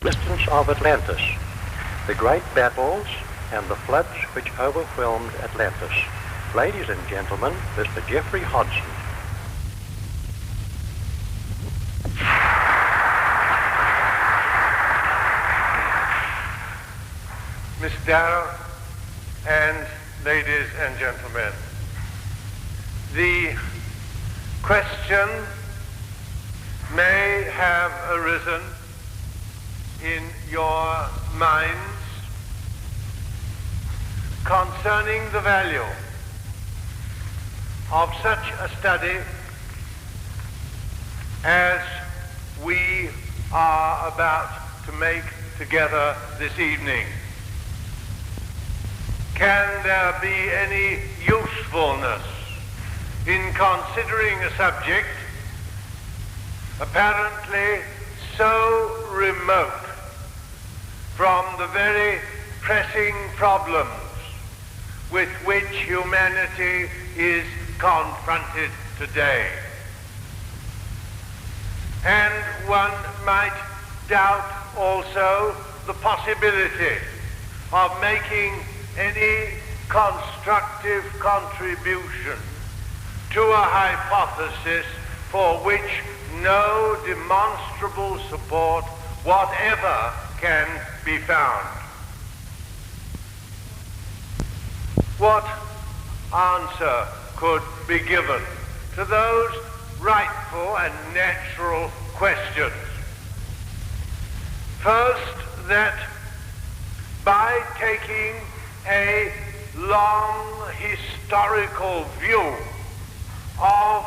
Existence of Atlantis, the great battles and the floods which overwhelmed Atlantis. Ladies and gentlemen, Mr. Geoffrey Hodson. Miss Darrow and ladies and gentlemen, the question may have arisen in your minds concerning the value of such a study as we are about to make together this evening. Can there be any usefulness in considering a subject apparently so remote from the very pressing problems with which humanity is confronted today? And one might doubt also the possibility of making any constructive contribution to a hypothesis for which no demonstrable support whatever can be found. What answer could be given to those rightful and natural questions? First, that by taking a long historical view of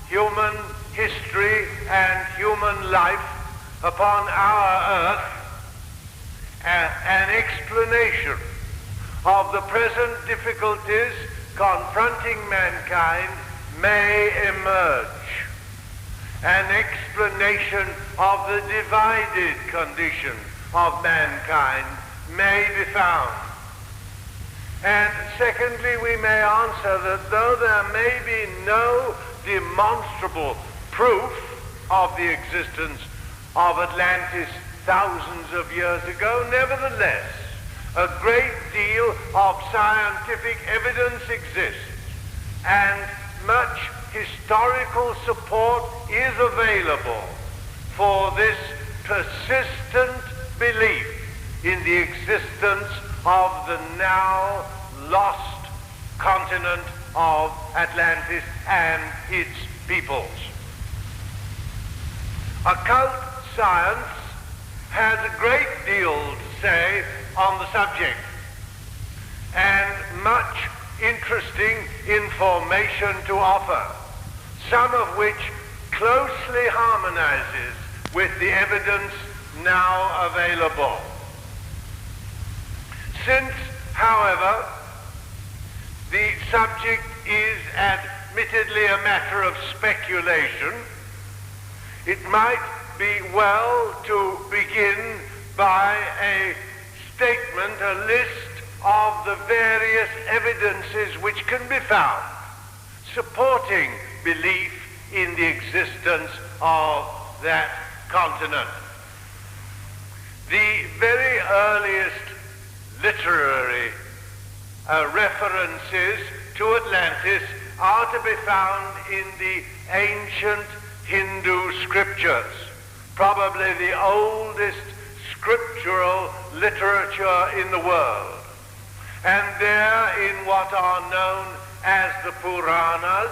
human history and human life upon our earth, an explanation of the present difficulties confronting mankind may emerge. An explanation of the divided condition of mankind may be found. And secondly, we may answer that though there may be no demonstrable proof of the existence of Atlantis thousands of years ago, nevertheless, a great deal of scientific evidence exists, and much historical support is available for this persistent belief in the existence of the now lost continent of Atlantis and its peoples. Occult science has a great deal to say on the subject, and much interesting information to offer, some of which closely harmonizes with the evidence now available. Since, however, the subject is admittedly a matter of speculation, it might be well to begin by a statement, a list of the various evidences which can be found supporting belief in the existence of that continent. The very earliest literary references to Atlantis are to be found in the ancient Hindu scriptures, probably the oldest scriptural literature in the world. And there, in what are known as the Puranas,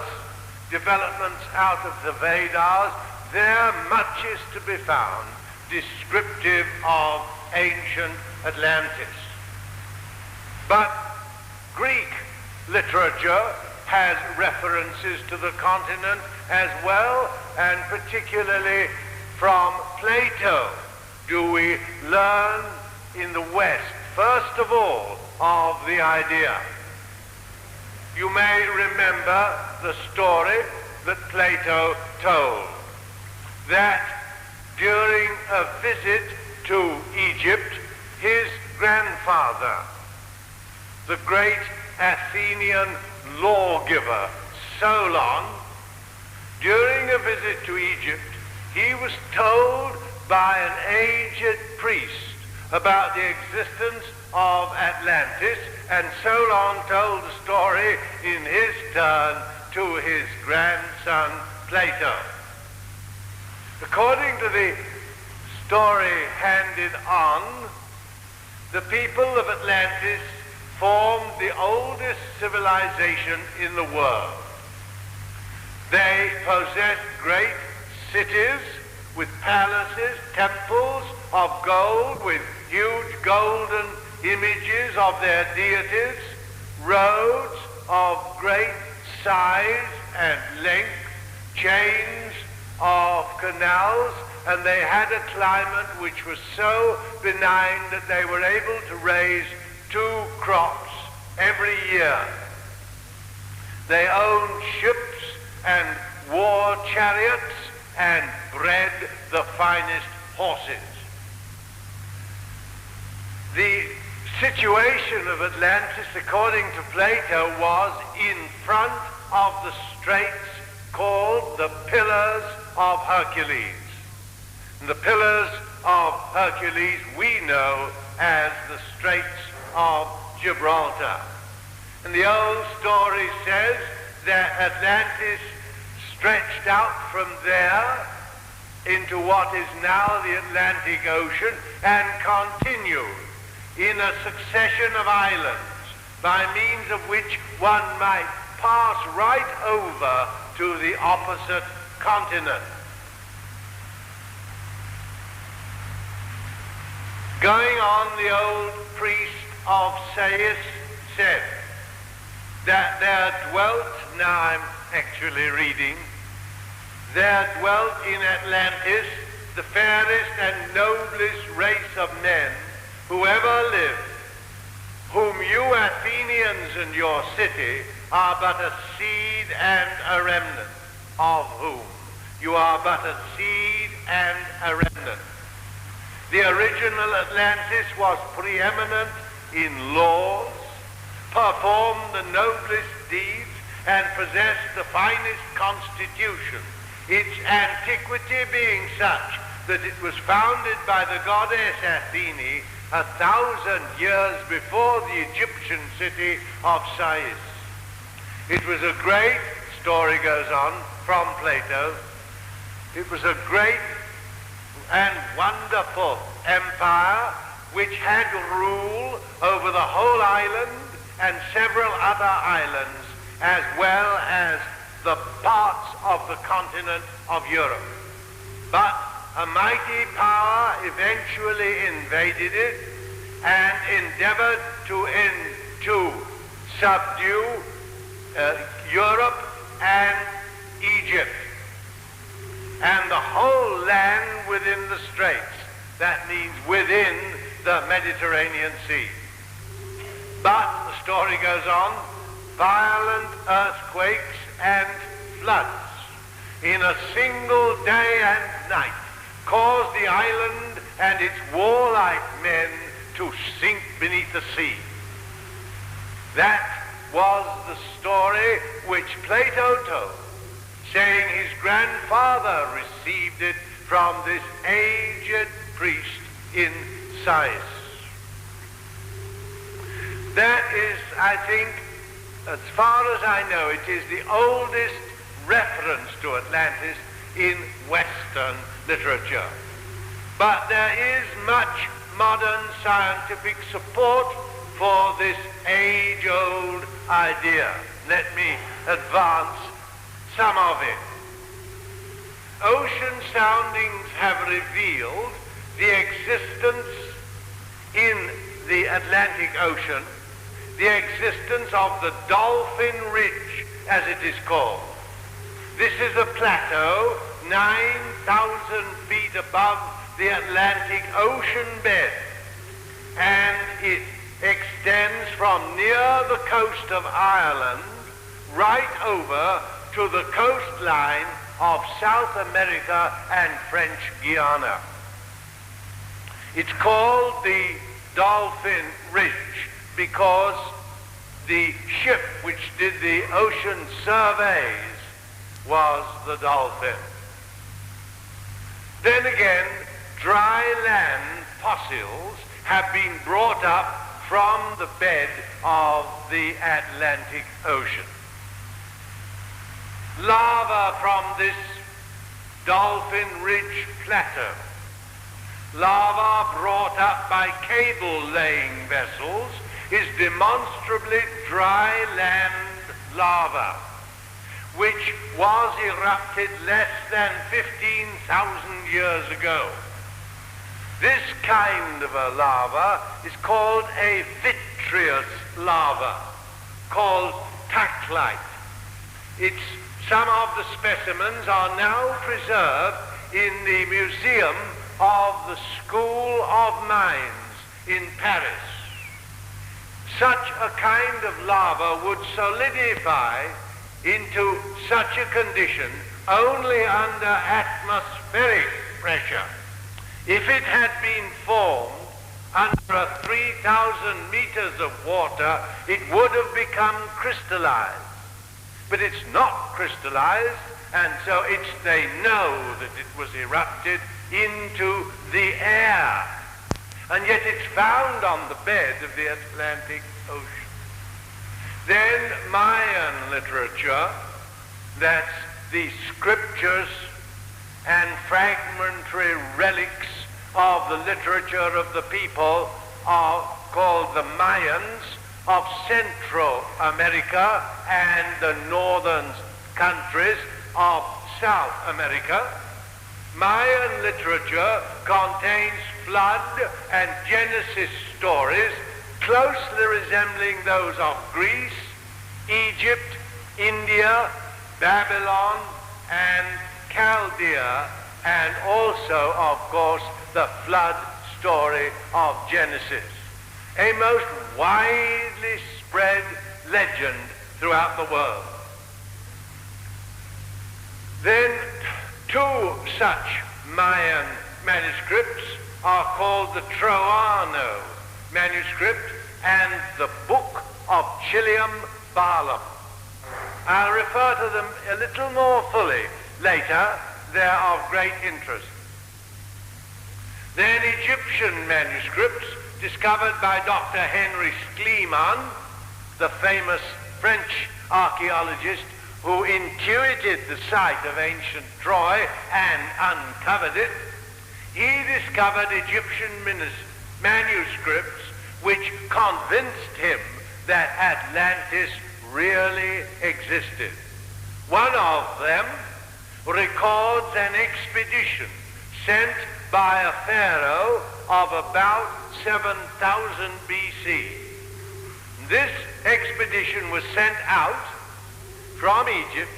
developments out of the Vedas, there much is to be found descriptive of ancient Atlantis. But Greek literature has references to the continent as well, and particularly from Plato do we learn in the West, first of all, of the idea. You may remember the story that Plato told, that during a visit to Egypt, his grandfather, the great Athenian lawgiver Solon, during a visit to Egypt, he was told by an aged priest about the existence of Atlantis, and Solon told the story in his turn to his grandson Plato. According to the story handed on, the people of Atlantis formed the oldest civilization in the world. They possessed great cities with palaces, temples of gold with huge golden images of their deities, roads of great size and length, chains of canals, and they had a climate which was so benign that they were able to raise 2 crops every year. They owned ships and war chariots and bred the finest horses. The situation of Atlantis, according to Plato, was in front of the straits called the Pillars of Hercules. And the Pillars of Hercules we know as the Straits of Gibraltar. And the old story says that Atlantis stretched out from there into what is now the Atlantic Ocean and continued in a succession of islands by means of which one might pass right over to the opposite continent. Going on, the old priest of Sais said that there dwelt, now I'm actually reading, there dwelt in Atlantis the fairest and noblest race of men who ever lived, whom you Athenians and your city are but a seed and a remnant, of whom you are but a seed and a remnant. The original Atlantis was preeminent in laws, performed the noblest deeds, and possessed the finest constitution, its antiquity being such that it was founded by the goddess Athene 1,000 years before the Egyptian city of Sais. It was a great, story goes on from Plato, it was a great and wonderful empire which had rule over the whole island and several other islands, as well as the parts of the continent of Europe. But a mighty power eventually invaded it and endeavored to subdue Europe and Egypt and the whole land within the straits. That means within the Mediterranean Sea. But, the story goes on, violent earthquakes and floods in a single day and night caused the island and its warlike men to sink beneath the sea. That was the story which Plato told, saying his grandfather received it from this aged priest in Sais. That is, I think, as far as I know, it is the oldest reference to Atlantis in Western literature. But there is much modern scientific support for this age-old idea. Let me advance some of it. Ocean soundings have revealed the existence in the Atlantic Ocean, the existence of the Dolphin Ridge, as it is called. This is a plateau 9,000 feet above the Atlantic Ocean bed, and it extends from near the coast of Ireland right over to the coastline of South America and French Guiana. It's called the Dolphin Ridge because the ship which did the ocean surveys was the Dolphin. Then again, dry land fossils have been brought up from the bed of the Atlantic Ocean. Lava from this dolphin-ridge plateau, lava brought up by cable-laying vessels, is demonstrably dry land lava, which was erupted less than 15,000 years ago. This kind of a lava is called a vitreous lava, called tachlite. Some of the specimens are now preserved in the Museum of the School of Mines in Paris. Such a kind of lava would solidify into such a condition only under atmospheric pressure. If it had been formed under 3,000 meters of water, it would have become crystallized. But it's not crystallized, and so they know that it was erupted into the air. And yet it's found on the bed of the Atlantic Ocean. Then Mayan literature, that's the scriptures and fragmentary relics of the literature of the people called the Mayans of Central America and the northern countries of South America. Mayan literature contains flood and Genesis stories closely resembling those of Greece, Egypt, India, Babylon, and Chaldea, and also, of course, the flood story of Genesis, a most widely spread legend throughout the world. Then two such Mayan manuscripts are called the Troano manuscript and the Book of Chilium Balaam. I'll refer to them a little more fully later. They're of great interest. Then Egyptian manuscripts discovered by Dr. Henry Schliemann, the famous French archaeologist who intuited the site of ancient Troy and uncovered it. He discovered Egyptian manuscripts which convinced him that Atlantis really existed. One of them records an expedition sent by a pharaoh of about 7,000 BC. This expedition was sent out from Egypt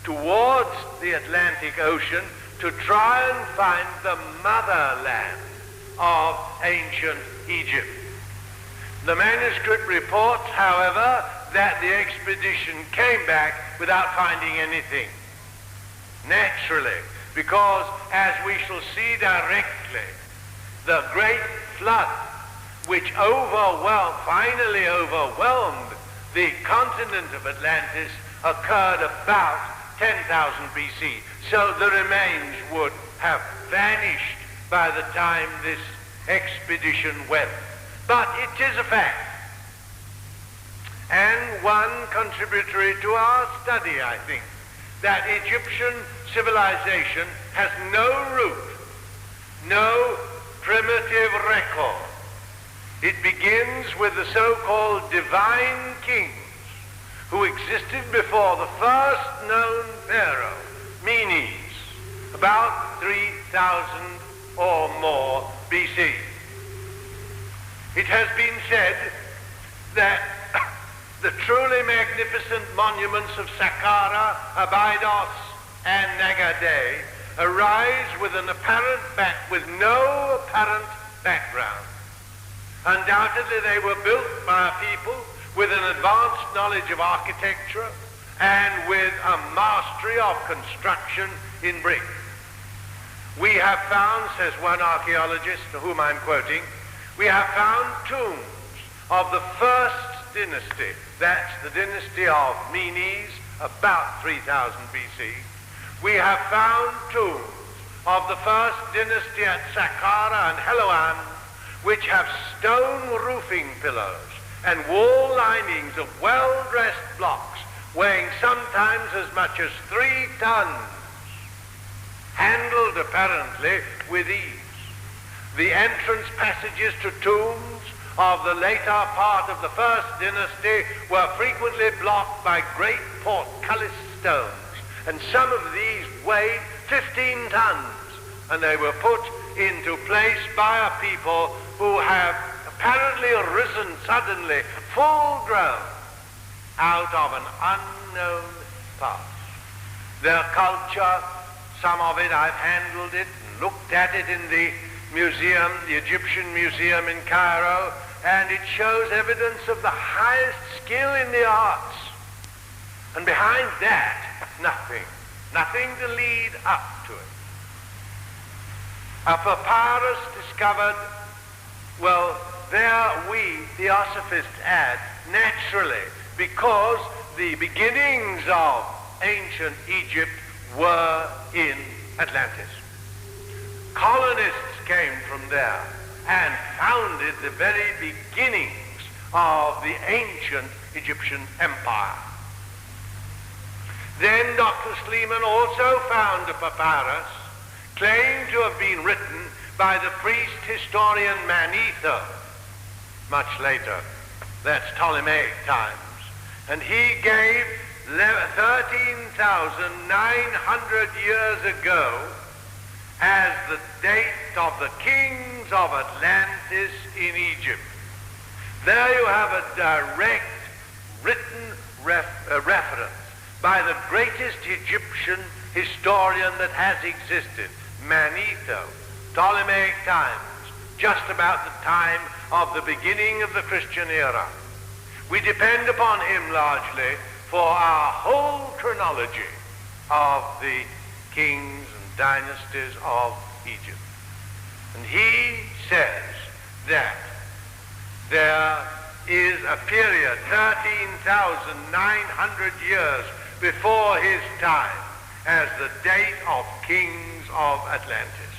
towards the Atlantic Ocean to try and find the motherland of ancient Egypt. The manuscript reports, however, that the expedition came back without finding anything. Naturally, because, as we shall see directly, the great flood which finally overwhelmed the continent of Atlantis occurred about 10,000 BC. So the remains would have vanished by the time this expedition went. But it is a fact, and one contributory to our study, I think, that Egyptian civilization has no root, no primitive record. It begins with the so-called divine kings who existed before the first known pharaoh, Menes, about 3,000 or more BC. It has been said that the truly magnificent monuments of Saqqara, Abydos, and Nagade arise with no apparent background. Undoubtedly, they were built by a people with an advanced knowledge of architecture and with a mastery of construction in brick. We have found, says one archaeologist, to whom I'm quoting, we have found tombs of the first dynasty, that's the dynasty of Menes, about 3000 BC. We have found tombs of the first dynasty at Saqqara and Helwan, which have stone roofing pillars and wall linings of well-dressed blocks weighing sometimes as much as 3 tons, handled apparently with ease. The entrance passages to tombs of the later part of the first dynasty were frequently blocked by great portcullis stones, and some of these weighed 15 tons, and they were put into place by a people who have apparently risen suddenly, full grown, out of an unknown past. Their culture, some of it I've handled it and looked at it in the museum, the Egyptian Museum in Cairo, and it shows evidence of the highest skill in the arts. And behind that, nothing to lead up to it. A papyrus discovered, well, there we, theosophists, add, naturally, because the beginnings of ancient Egypt were in Atlantis. Colonists came from there and founded the very beginnings of the ancient Egyptian empire. Then Dr. Sleeman also found a papyrus claimed to have been written by the priest historian Manetho, much later. That's Ptolemaic times. And he gave 13,900 years ago as the date of the kings of Atlantis in Egypt. There you have a direct written reference by the greatest Egyptian historian that has existed, Manetho, Ptolemaic times, just about the time of the beginning of the Christian era. We depend upon him largely for our whole chronology of the kings and dynasties of Egypt. And he says that there is a period, 13,900 years before his time, as the date of kings of Atlantis.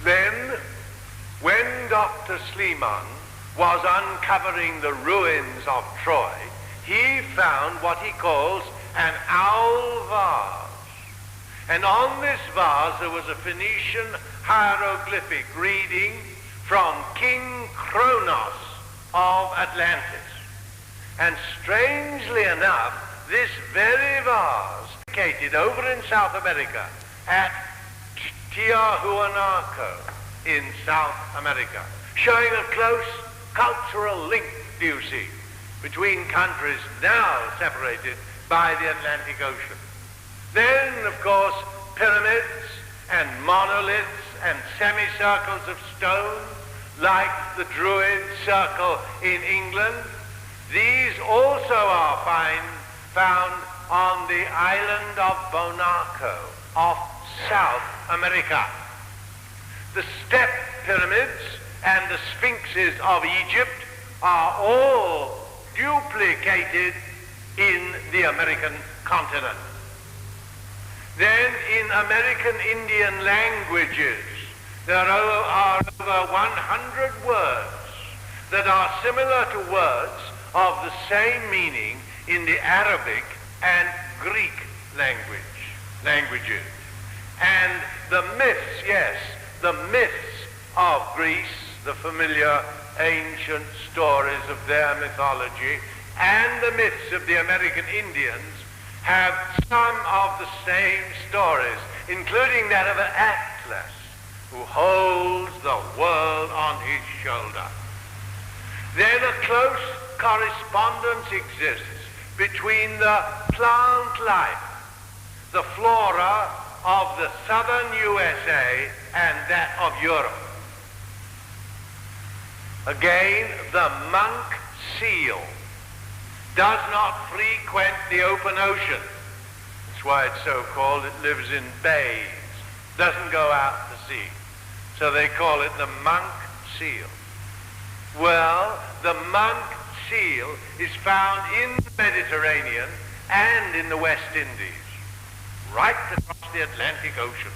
Then, when Dr. Sleeman was uncovering the ruins of Troy, he found what he calls an owl vase. And on this vase there was a Phoenician hieroglyphic reading from King Kronos of Atlantis. And strangely enough, this very vase, located over in South America, at Tiahuanaco in South America, showing a close cultural link, do you see, between countries now separated by the Atlantic Ocean. Then, of course, pyramids and monoliths and semicircles of stone, like the Druid circle in England. These also are found on the island of Bonaco off South America. The step pyramids and the sphinxes of Egypt are all duplicated in the American continent. Then in American Indian languages, there are over 100 words that are similar to words of the same meaning in the Arabic and Greek languages. And the myths, yes, the myths of Greece, the familiar ancient stories of their mythology, and the myths of the American Indians have some of the same stories, including that of Atlas, who holds the world on his shoulder. Then a close correspondence exists between the plant life, the flora of the southern USA and that of Europe. Again, the monk seal does not frequent the open ocean. That's why it's so called. It lives in bays, doesn't go out to sea. So they call it the monk seal. Well, the monk seal is found in the Mediterranean and in the West Indies, right across the Atlantic Ocean.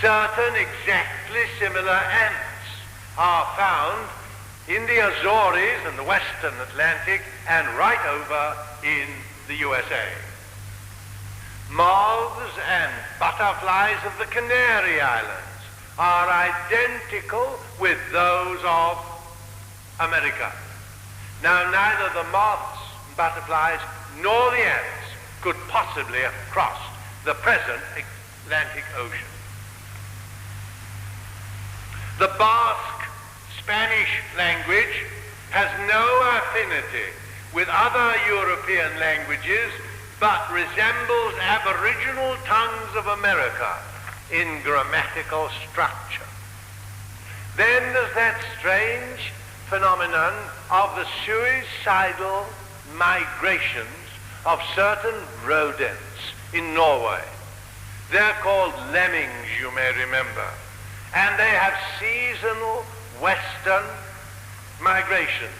Certain exactly similar ants are found in the Azores and the Western Atlantic and right over in the USA. Moths and butterflies of the Canary Islands are identical with those of America. Now, neither the moths and butterflies nor the ants could possibly have crossed the present Atlantic Ocean. The Basque Spanish language has no affinity with other European languages, but resembles Aboriginal tongues of America in grammatical structure. Then there's that strange phenomenon of the suicidal migrations of certain rodents in Norway. They're called lemmings, you may remember, and they have seasonal western migrations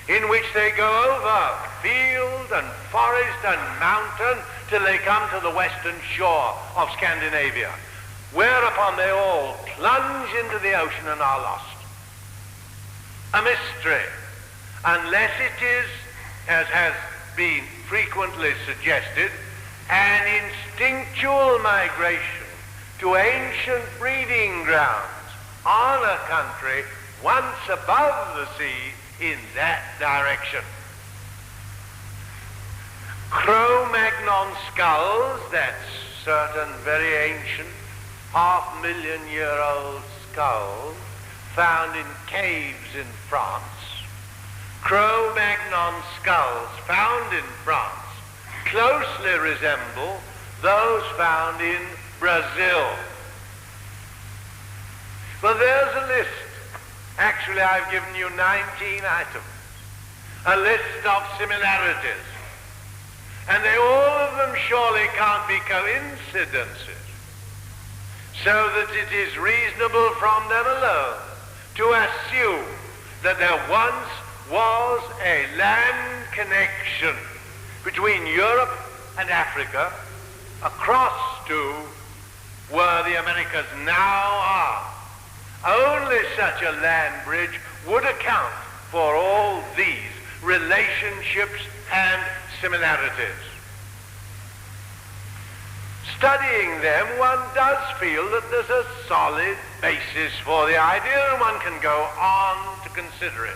in which they go over field and forest and mountain till they come to the western shore of Scandinavia, whereupon they all plunge into the ocean and are lost. A mystery, unless it is, as has been frequently suggested, an instinctual migration to ancient breeding grounds on a country once above the sea in that direction. Cro-Magnon skulls, that's certain very ancient, half-million-year-old skulls found in caves in France. Cro-Magnon skulls found in France closely resemble those found in Brazil. Well, there's a list. Actually, I've given you 19 items, a list of similarities, and they all of them surely can't be coincidences, so that it is reasonable from them alone to assume that there once was a land connection between Europe and Africa across to where the Americas now are. Only such a land bridge would account for all these relationships and similarities. Studying them, one does feel that there's a solid basis for the idea, and one can go on to consider it.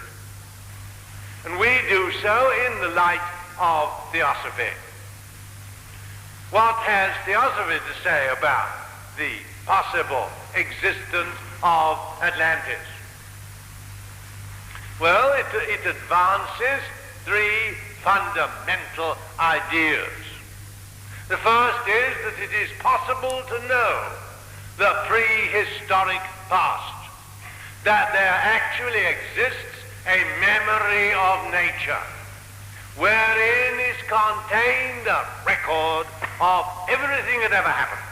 And we do so in the light of theosophy. What has theosophy to say about the possible existence of Atlantis? Well, it advances three fundamental ideas. The first is that it is possible to know the prehistoric past, that there actually exists a memory of nature, wherein is contained a record of everything that ever happened.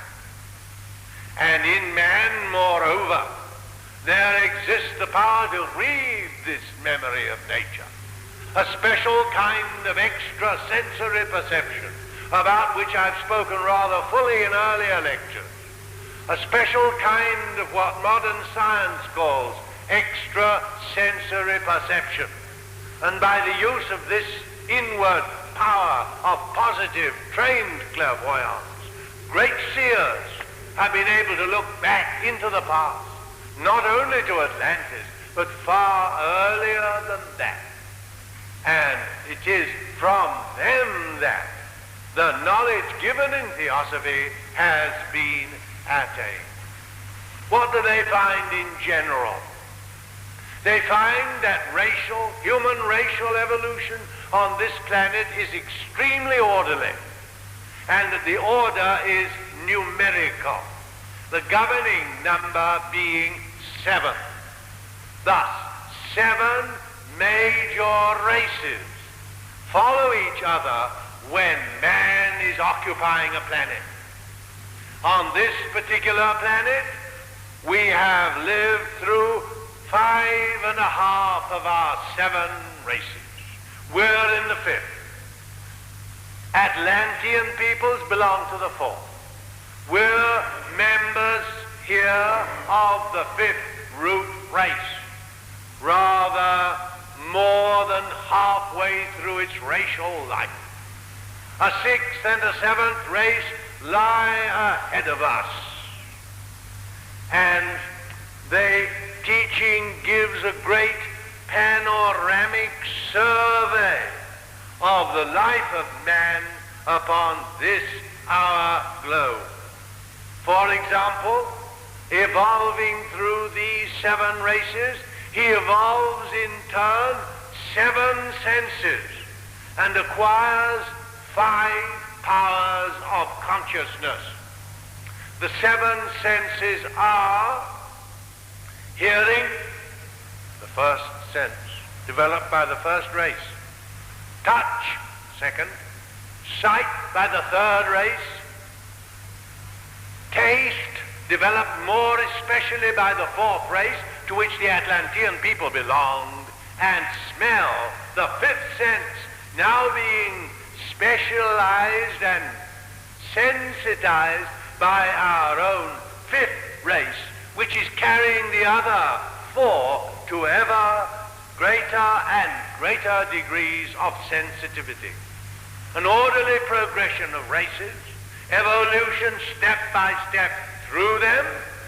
And in man, moreover, there exists the power to read this memory of nature, a special kind of extrasensory perception about which I've spoken rather fully in earlier lectures, a special kind of what modern science calls extrasensory perception. And by the use of this inward power of positive trained clairvoyance, great seers have been able to look back into the past, not only to Atlantis, but far earlier than that. And it is from them that the knowledge given in theosophy has been attained. What do they find in general? They find that human racial evolution on this planet is extremely orderly, and that the order is numerical, the governing number being 7. Thus, 7 major races follow each other when man is occupying a planet. On this particular planet, we have lived through 5.5 of our 7 races. We're in the 5th. Atlantean peoples belong to the 4th. We're members here of the fifth root race, rather more than halfway through its racial life. A sixth and a seventh race lie ahead of us, and the teaching gives a great panoramic survey of the life of man upon this our globe. For example, evolving through these seven races, he evolves in turn seven senses and acquires five powers of consciousness. The seven senses are hearing, the first sense, developed by the first race. Touch, second. Sight by the third race. Taste, developed more especially by the fourth race, to which the Atlantean people belonged. And smell, the fifth sense, now being specialized and sensitized by our own fifth race, which is carrying the other four to ever greater and greater degrees of sensitivity. An orderly progression of races, evolution step by step through them,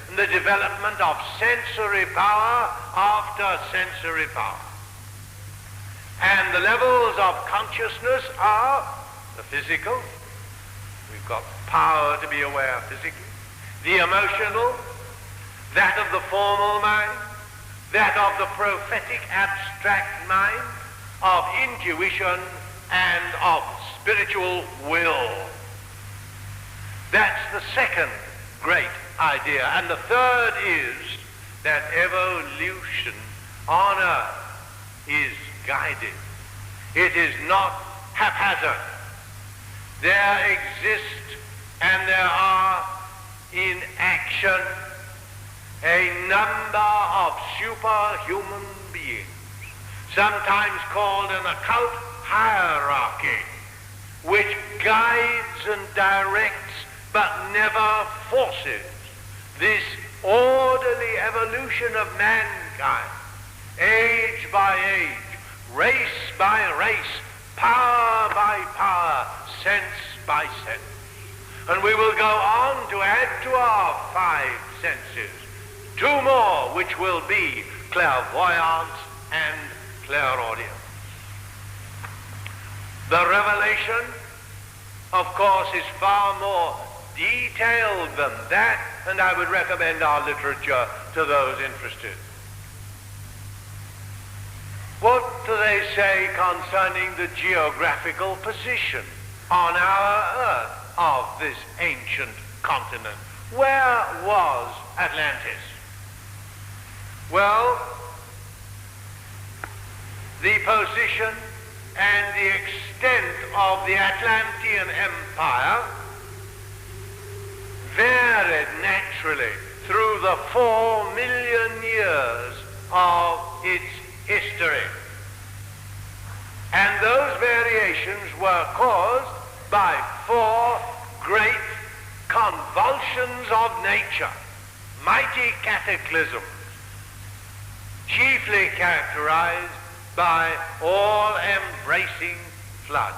and the development of sensory power after sensory power. And the levels of consciousness are the physical. We've got power to be aware physically. The emotional, that of the formal mind, that of the prophetic abstract mind, of intuition and of spiritual will. That's the second great idea. And the third is that evolution on earth is guided. It is not haphazard. There exist and there are in action a number of superhuman beings, sometimes called an occult hierarchy, which guides and directs but never forces this orderly evolution of mankind, age by age, race by race, power by power, sense by sense. And we will go on to add to our five senses two more, which will be clairvoyance and clairaudience. The revelation, of course, is far more detailed than that, and I would recommend our literature to those interested. What do they say concerning the geographical position on our earth of this ancient continent? Where was Atlantis? Well, the position and the extent of the Atlantean Empire varied naturally through the 4 million years of its history. And those variations were caused by 4 great convulsions of nature, mighty cataclysms, chiefly characterized by all-embracing floods.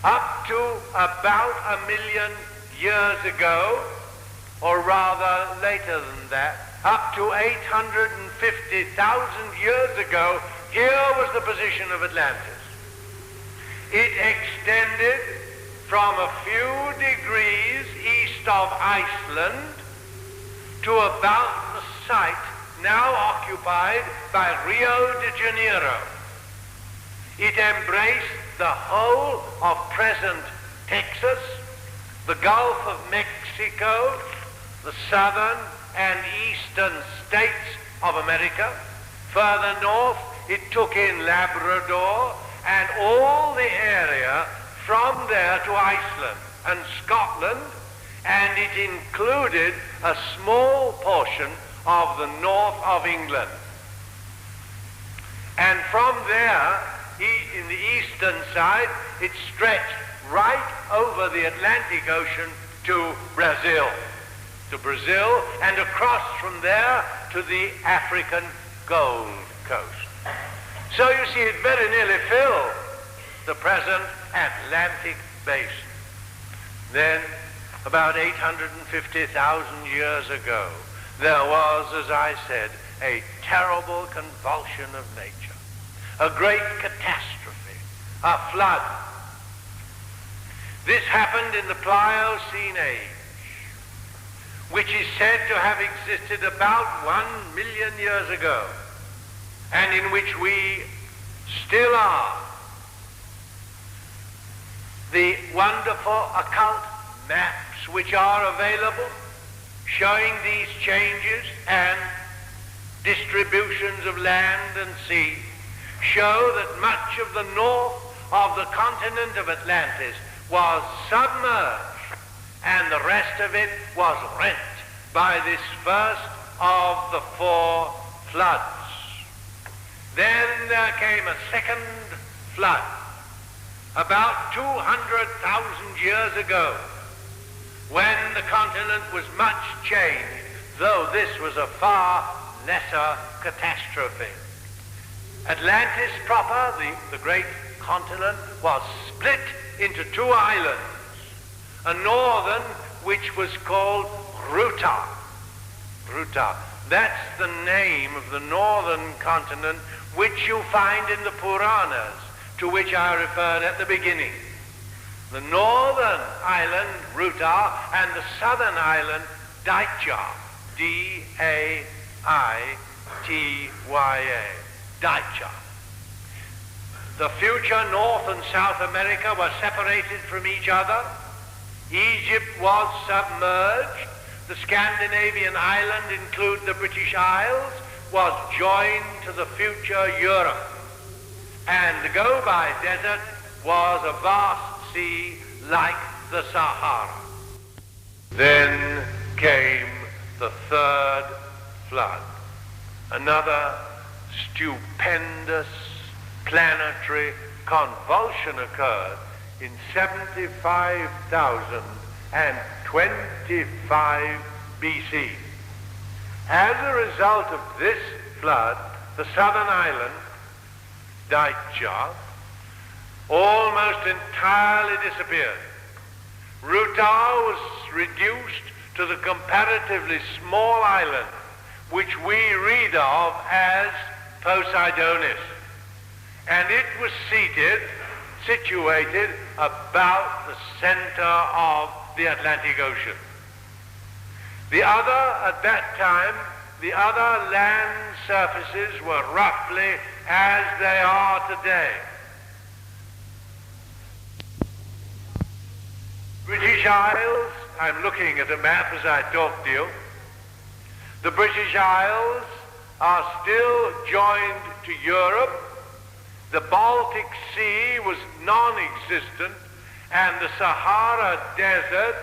Up to about 1 million years ago, or rather later than that, up to 850,000 years ago, here was the position of Atlantis. It extended from a few degrees east of Iceland to about the site now occupied by Rio de Janeiro. It embraced the whole of present Texas, the Gulf of Mexico, the southern and eastern states of America. Further north, it took in Labrador and all the area from there to Iceland and Scotland, and it included a small portion of the north of England. And from there, in the eastern side, it stretched right over the Atlantic Ocean to Brazil. And across from there to the African Gold Coast. So you see, it very nearly filled the present Atlantic basin. Then, about 850,000 years ago, there was, as I said, a terrible convulsion of nature, a great catastrophe, a flood. This happened in the Pliocene age, which is said to have existed about 1 million years ago, and in which we still are. The wonderful occult maps which are available showing these changes and distributions of land and sea show that much of the north of the continent of Atlantis was submerged, and the rest of it was rent by this first of the 4 floods. Then there came a second flood about 200,000 years ago, when the continent was much changed, though this was a far lesser catastrophe. Atlantis proper, the great continent, was split into 2 islands. A northern, which was called Ruta. That's the name of the northern continent, which you find in the Puranas, to which I referred at the beginning. The northern island, Ruta, and the southern island, Daitya, D-A-I-T-Y-A, Daitya. The future North and South America were separated from each other. Egypt was submerged. The Scandinavian island, include the British Isles, was joined to the future Europe. And the Gobi Desert was a vast sea like the Sahara. Then came the 3rd flood. Another stupendous planetary convulsion occurred in 75,025 BC. As a result of this flood, the southern island, Daitya, almost entirely disappeared. Ruta was reduced to the comparatively small island which we read of as Poseidonis, and it was situated about the center of the Atlantic Ocean. The other land surfaces were roughly as they are today. British Isles, I'm looking at a map as I talk to you. The British Isles are still joined to Europe. The Baltic Sea was non-existent, and the Sahara Desert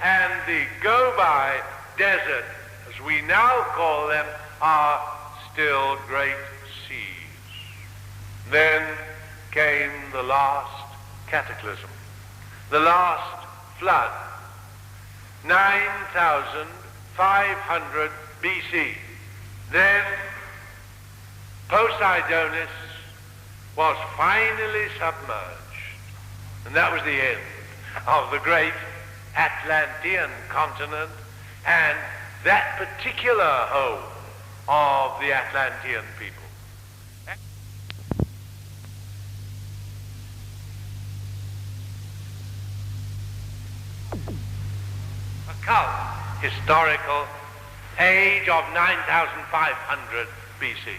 and the Gobi Desert, as we now call them, are still great seas. Then came the last cataclysm, the last flood, 9,500 BC. Then Poseidonis was finally submerged, and that was the end of the great Atlantean continent and that particular home of the Atlantean people. Occult historical age of 9,500 BC.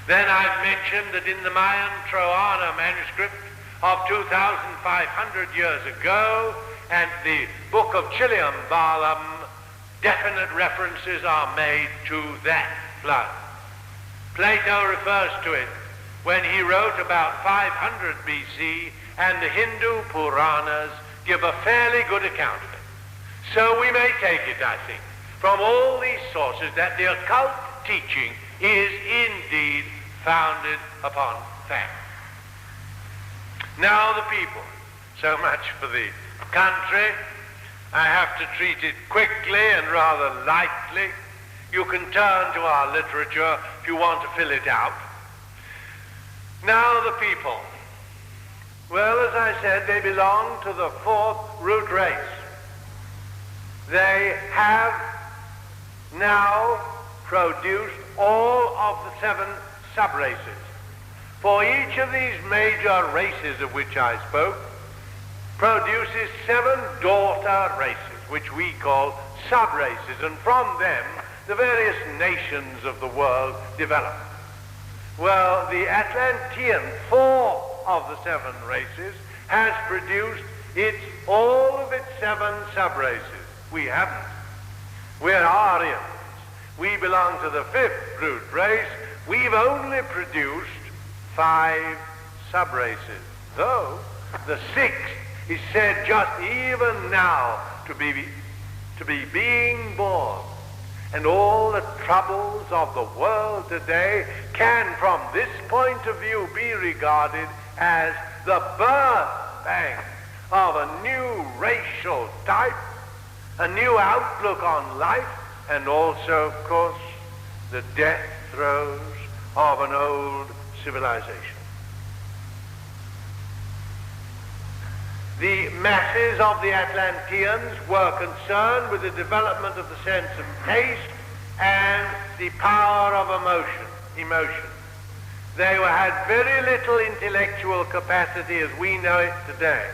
Then I've mentioned that in the Mayan Troana manuscript of 2,500 years ago and the book of Chiliambalam, definite references are made to that flood. Plato refers to it when he wrote about 500 BC, and the Hindu Puranas give a fairly good account of it. So we may take it, I think, from all these sources that the occult teaching is indeed founded upon fact. Now the people, so much for the country. I have to treat it quickly and rather lightly. You can turn to our literature if you want to fill it out. Now the people. Well, as I said, they belong to the fourth root race. They have now produced all of the 7 sub-races. For each of these major races of which I spoke produces 7 daughter races, which we call sub-races, and from them the various nations of the world develop. Well, the Atlantean, 4 of the 7 races, has produced all of its 7 sub-races. We haven't. We're Aryans. We belong to the 5th root race. We've only produced 5 sub-races, though the 6th is said just even now to be being born. And all the troubles of the world today can, from this point of view, be regarded as the birth pang of a new racial type, a new outlook on life, and also, of course, the death throes of an old civilization. The masses of the Atlanteans were concerned with the development of the sense of taste and the power of emotion. They had very little intellectual capacity as we know it today.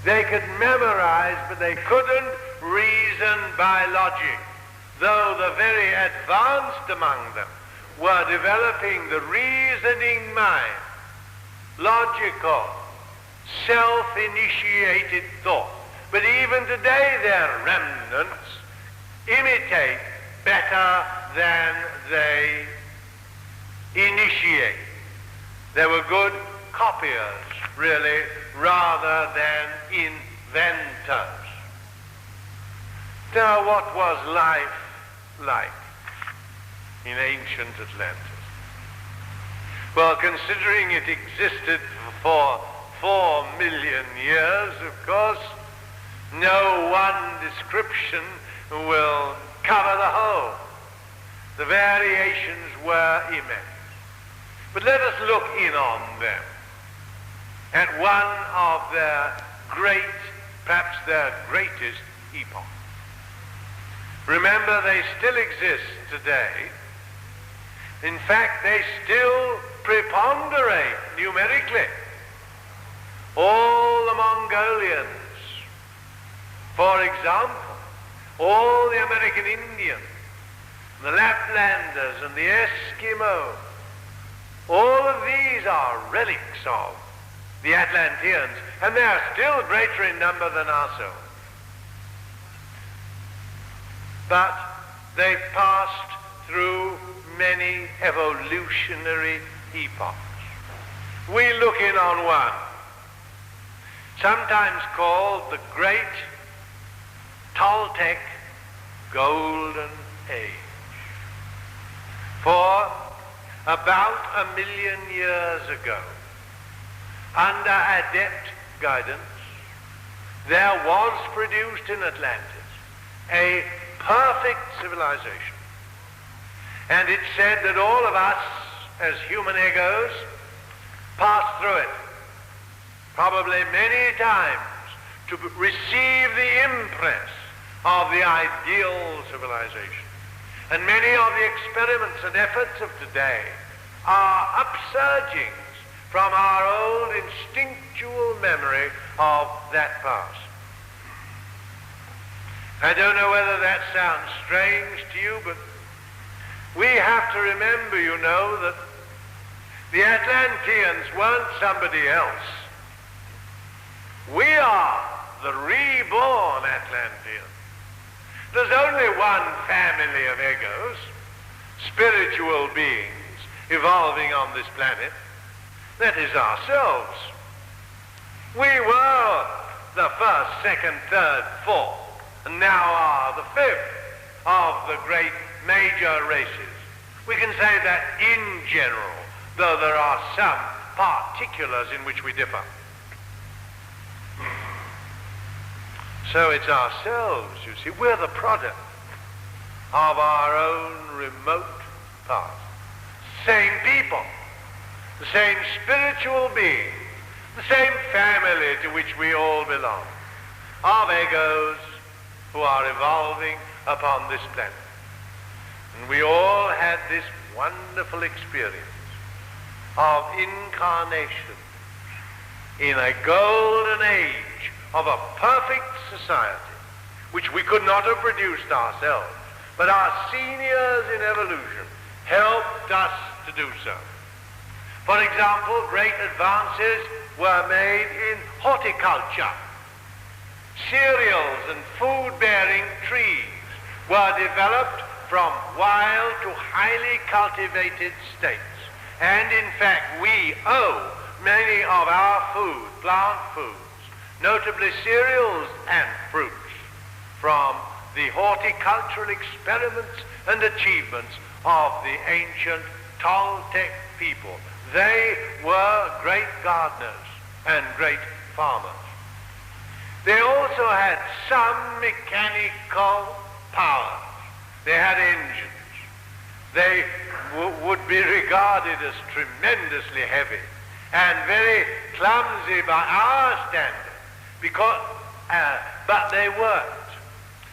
They could memorize, but they couldn't reason by logic, though the very advanced among them were developing the reasoning mind, logical, self-initiated thought. But even today their remnants imitate better than they initiate. They were good copiers, really, rather than inventors. Now, what was life like in ancient Atlantis? Well, considering it existed for 4 million years, of course, no one description will cover the whole. The variations were immense. But let us look in on them at one of their great, perhaps their greatest epochs. Remember, they still exist today. In fact, they still preponderate numerically. All the Mongolians, for example, all the American Indians, the Laplanders and the Eskimos, all of these are relics of the Atlanteans, and they are still greater in number than ourselves. But they've passed through many evolutionary epochs. We look in on one, sometimes called the Great Toltec Golden Age. For about 1 million years ago, under adept guidance, there was produced in Atlantis a perfect civilization. And it's said that all of us, as human egos, passed through it, probably many times, to receive the impress of the ideal civilization. And many of the experiments and efforts of today are upsurgings from our old instinctual memory of that past. I don't know whether that sounds strange to you, but we have to remember, you know, that the Atlanteans weren't somebody else. We are the reborn Atlanteans. There's only one family of egos, spiritual beings, evolving on this planet. That is ourselves. We were the first, second, third, fourth, and now are the fifth of the great major races. We can say that in general, though there are some particulars in which we differ. So it's ourselves, you see. We're the product of our own remote past. Same people, the same spiritual being, the same family to which we all belong, of egos who are evolving upon this planet. And we all had this wonderful experience of incarnation in a golden age of a perfect society, which we could not have produced ourselves, but our seniors in evolution helped us to do so. For example, great advances were made in horticulture. Cereals and food-bearing trees were developed from wild to highly cultivated states. And in fact, we owe many of our food, plant foods, notably cereals and fruits, from the horticultural experiments and achievements of the ancient Toltec people. They were great gardeners and great farmers. They also had some mechanical powers. They had engines. They would be regarded as tremendously heavy and very clumsy by our standards, because, but they worked.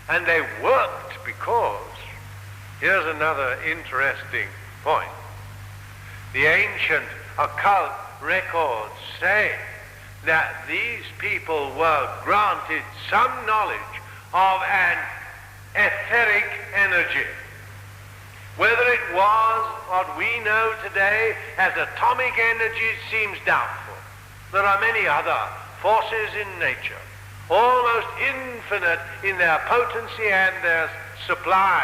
And they worked because, here's another interesting point. The ancient occult records say that these people were granted some knowledge of an etheric energy. Whether it was what we know today as atomic energy seems doubtful. There are many other forces in nature, almost infinite in their potency and their supply.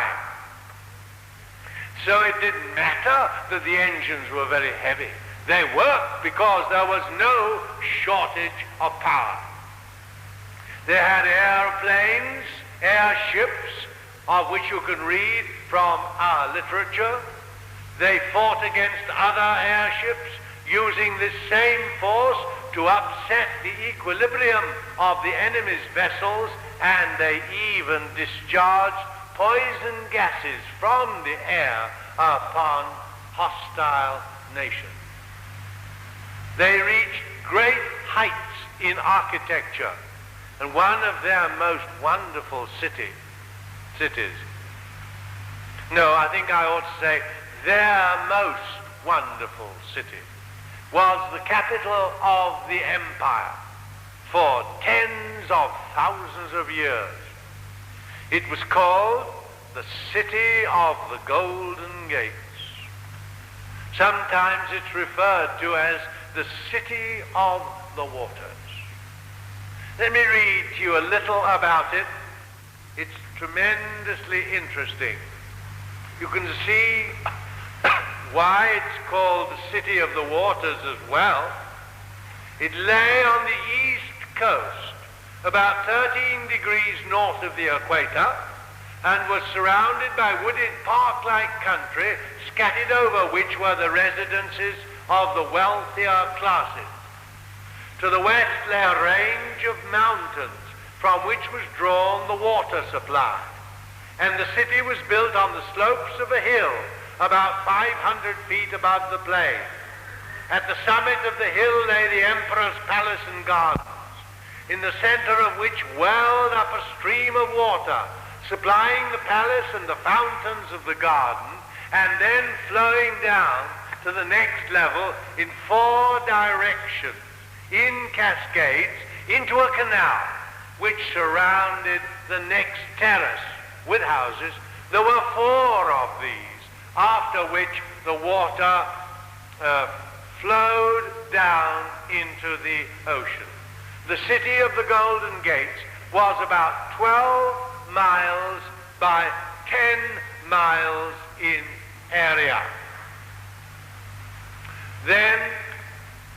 So it didn't matter that the engines were very heavy. They worked because there was no shortage of power. They had airplanes, airships, of which you can read from our literature. They fought against other airships using this same force to upset the equilibrium of the enemy's vessels, and they even discharged poison gases from the air upon hostile nations. They reached great heights in architecture, and one of their most wonderful cities, no, I think I ought to say their most wonderful city, was the capital of the empire for tens of thousands of years. It was called the City of the Golden Gates. Sometimes it's referred to as the City of the Waters. Let me read to you a little about it. It's tremendously interesting. You can see why it's called the City of the Waters as well. It lay on the east coast, about 13 degrees north of the equator, and was surrounded by wooded park-like country, scattered over which were the residences of the wealthier classes. To the west lay a range of mountains from which was drawn the water supply, and the city was built on the slopes of a hill about 500 feet above the plain. At the summit of the hill lay the emperor's palace and gardens, in the center of which welled up a stream of water, supplying the palace and the fountains of the garden, and then flowing down to the next level in 4 directions, in cascades, into a canal which surrounded the next terrace with houses. There were 4 of these, after which the water flowed down into the ocean. The City of the Golden Gates was about 12 miles by 10 miles in area. Then,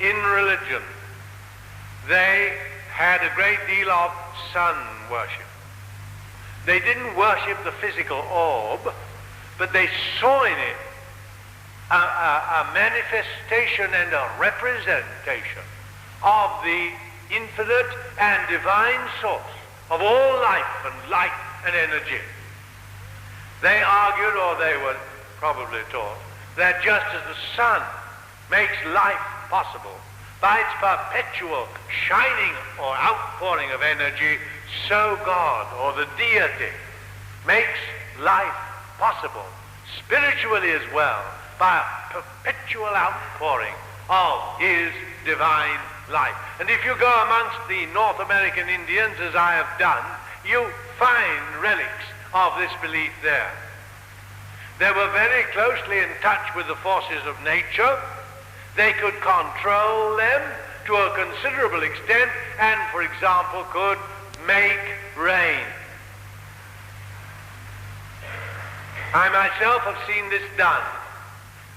in religion, they had a great deal of sun worship. They didn't worship the physical orb, but they saw in it a manifestation and a representation of the infinite and divine source of all life and light and energy. They argued, or they were probably taught, that just as the sun makes life possible by its perpetual shining or outpouring of energy, so God, or the deity, makes life possible spiritually as well by a perpetual outpouring of his divine life. And if you go amongst the North American Indians, as I have done, you find relics of this belief there. They were very closely in touch with the forces of nature. They could control them to a considerable extent and, for example, could make rain. I myself have seen this done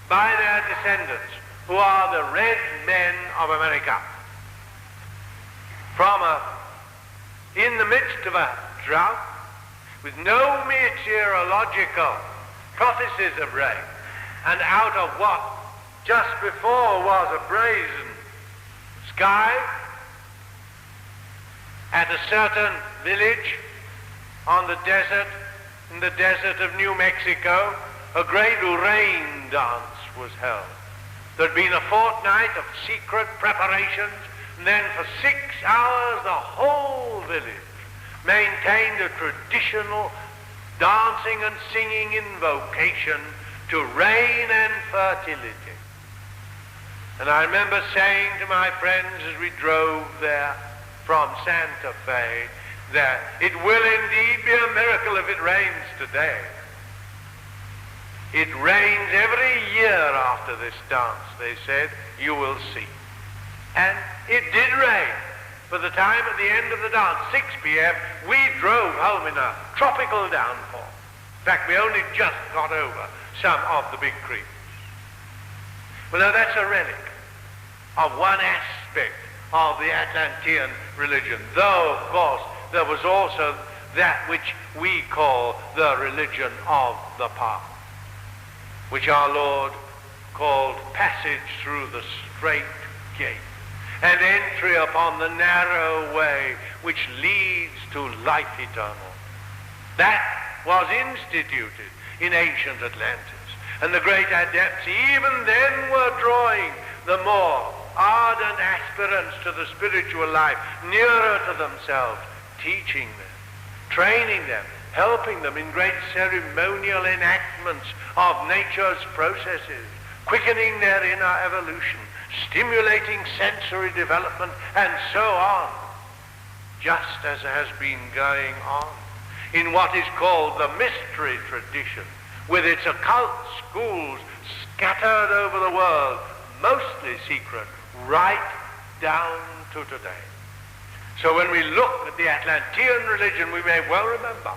by their descendants, who are the red men of America. In the midst of a drought, with no meteorological prophecies of rain, and out of what just before was a brazen sky, at a certain village on the desert, in the desert of New Mexico, a great rain dance was held. There had been a fortnight of secret preparations, and then for 6 hours the whole village maintained a traditional dancing and singing invocation to rain and fertility. And I remember saying to my friends as we drove there from Santa Fe that it will indeed be a miracle if it rains today. It rains every year after this dance, they said, you will see. And it did rain. For the time at the end of the dance, 6 p.m., we drove home in a tropical downpour. In fact, we only just got over some of the big creeks. Well, now that's a relic of one aspect of the Atlantean religion, though, of course, there was also that which we call the religion of the path, which our Lord called passage through the strait gate and entry upon the narrow way which leads to life eternal. That was instituted in ancient Atlantis, and the great adepts even then were drawing the more ardent aspirants to the spiritual life nearer to themselves, teaching them, training them, helping them in great ceremonial enactments of nature's processes, quickening their inner evolution, stimulating sensory development, and so on, just as has been going on in what is called the mystery tradition, with its occult schools scattered over the world, mostly secret, right down to today. So when we look at the Atlantean religion, we may well remember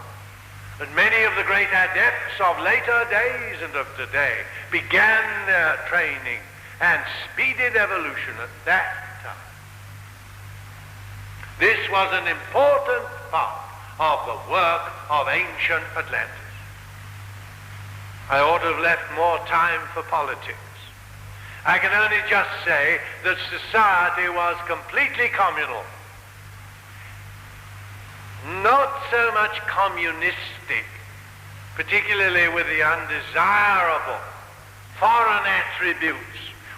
that many of the great adepts of later days and of today began their training and speeded evolution at that time. This was an important part of the work of ancient Atlantis. I ought to have left more time for politics. I can only just say that society was completely communal. Not so much communistic, particularly with the undesirable foreign attributes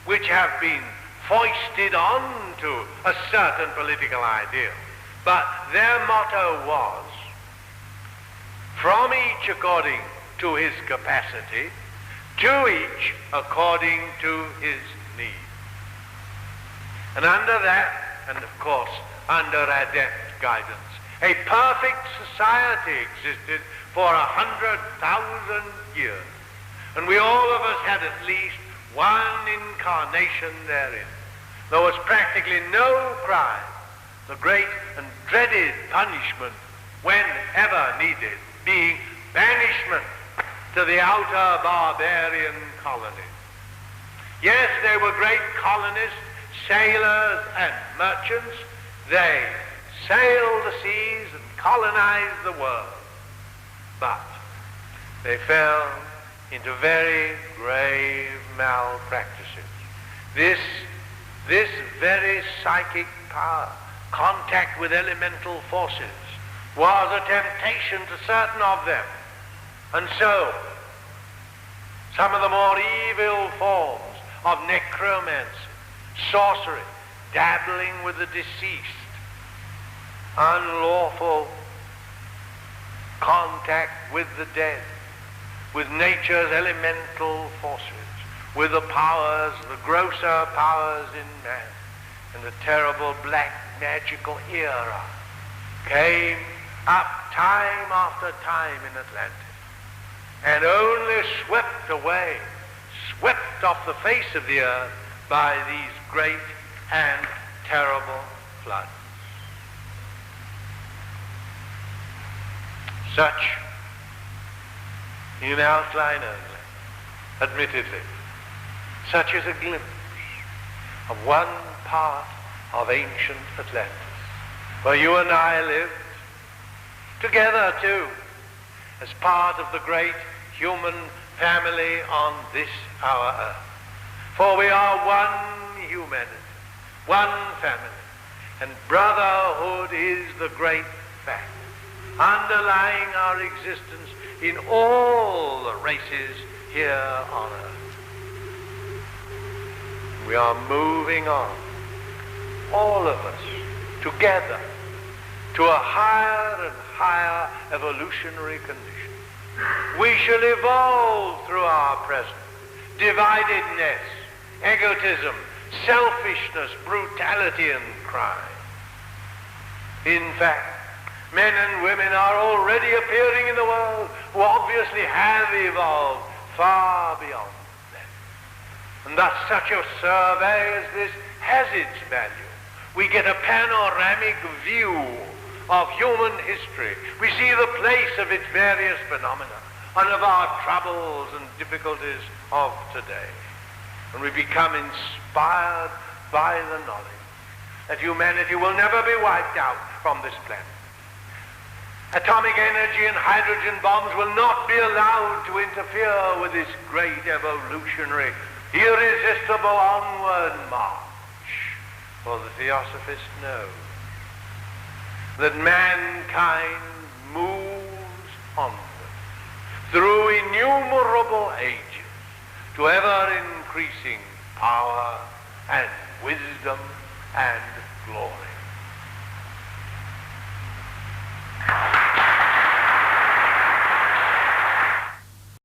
which have been foisted onto a certain political ideal. But their motto was, from each according to his capacity, to each according to his need. And under that, and of course under adept guidance, a perfect society existed for 100,000 years. And we all of us had at least one incarnation therein. There was practically no crime, the great and dreaded punishment, whenever needed, being banishment to the outer barbarian colonies. Yes, they were great colonists, sailors and merchants. They sailed the seas and colonized the world. But they fell into very grave malpractices. This very psychic power, contact with elemental forces, was a temptation to certain of them. And so, some of the more evil forms of necromancy, sorcery, dabbling with the deceased, unlawful contact with the dead, with nature's elemental forces, with the powers, the grosser powers in man, and the terrible black magical era came up time after time in Atlantis, and only swept away, swept off the face of the earth by these great and terrible floods. Such, in outline only, admittedly, such is a glimpse of one part of ancient Atlantis, where you and I lived, together too, as part of the great human family on this our earth. For we are one humanity, one family, and brotherhood is the great fact underlying our existence in all the races here on earth. We are moving on, all of us, together, to a higher and higher evolutionary condition. We shall evolve through our present dividedness, egotism, selfishness, brutality, and crime. In fact, men and women are already appearing in the world who obviously have evolved far beyond them. And thus such a survey as this has its value. We get a panoramic view of human history. We see the place of its various phenomena and of our troubles and difficulties of today. And we become inspired by the knowledge that humanity will never be wiped out from this planet. Atomic energy and hydrogen bombs will not be allowed to interfere with this great evolutionary, irresistible onward march. For the Theosophist knows that mankind moves onward through innumerable ages to ever-increasing power and wisdom and glory.